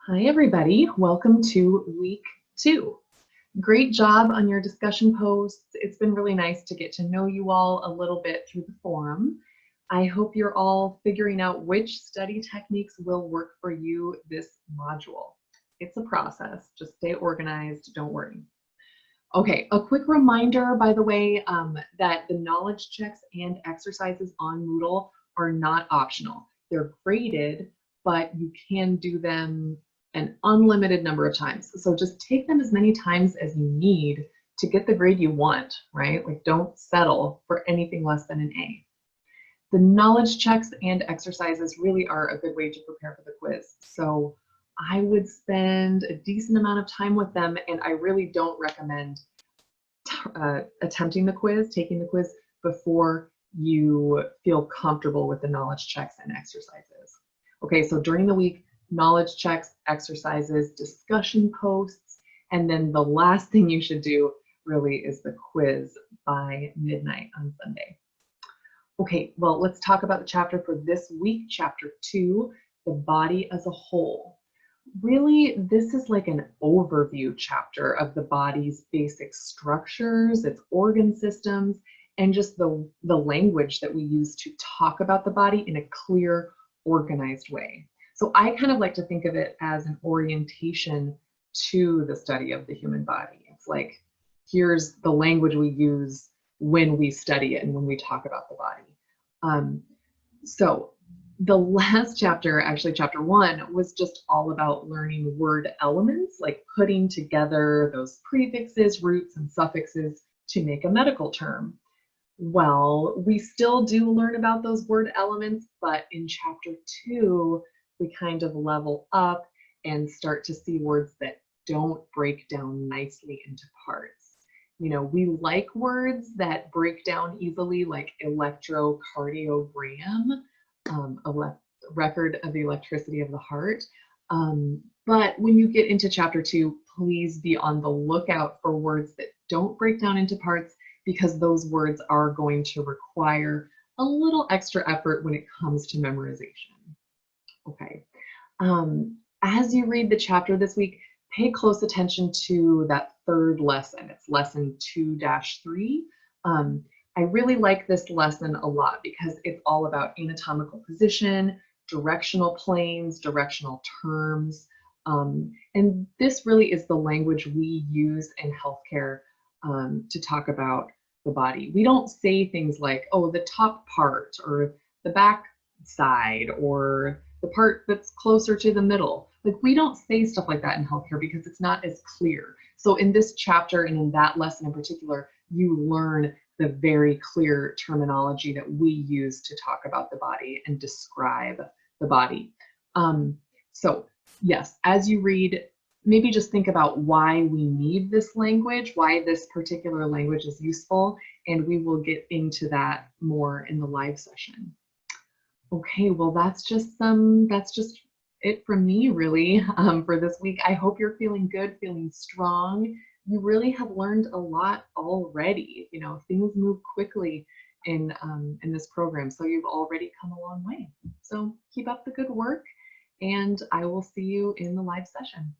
Hi, everybody. Welcome to week 2. Great job on your discussion posts. It's been really nice to get to know you all a little bit through the forum. I hope you're all figuring out which study techniques will work for you this module. It's a process. Just stay organized. Don't worry. Okay, a quick reminder, by the way, that the knowledge checks and exercises on Moodle are not optional. They're graded, but you can do them an unlimited number of times. So just take them as many times as you need to get the grade you want, right? Like, don't settle for anything less than an A. The knowledge checks and exercises really are a good way to prepare for the quiz. So I would spend a decent amount of time with them, and I really don't recommend attempting the quiz, taking the quiz, before you feel comfortable with the knowledge checks and exercises. Okay, so during the week, knowledge checks, exercises, discussion posts, and then the last thing you should do really is the quiz by midnight on Sunday. Okay, well, let's talk about the chapter for this week, chapter 2, the body as a whole. Really, this is like an overview chapter of the body's basic structures, its organ systems, and just the language that we use to talk about the body in a clear, organized way. So I kind of like to think of it as an orientation to the study of the human body. It's like, here's the language we use when we study it and when we talk about the body. So the last chapter, actually chapter 1, was just all about learning word elements, like putting together those prefixes, roots, and suffixes to make a medical term. Well, we still do learn about those word elements, but in chapter 2, we kind of level up and start to see words that don't break down nicely into parts. You know, we like words that break down easily, like electrocardiogram, record of the electricity of the heart. But when you get into chapter 2, please be on the lookout for words that don't break down into parts, because those words are going to require a little extra effort when it comes to memorization. Okay. As you read the chapter this week, pay close attention to that third lesson. It's lesson 2-3. I really like this lesson a lot because it's all about anatomical position, directional planes, directional terms. And this really is the language we use in healthcare to talk about the body. We don't say things like, oh, the top part, or the back side, or the part that's closer to the middle. Like, we don't say stuff like that in healthcare because it's not as clear. So in this chapter, and in that lesson in particular, you learn the very clear terminology that we use to talk about the body and describe the body. So yes, as you read, maybe just think about why we need this language, why this particular language is useful, and we will get into that more in the live session. Okay, well, that's just it from me, really, for this week. I hope you're feeling good, feeling strong. You really have learned a lot already. You know, things move quickly in this program, so you've already come a long way. So keep up the good work, and I will see you in the live session.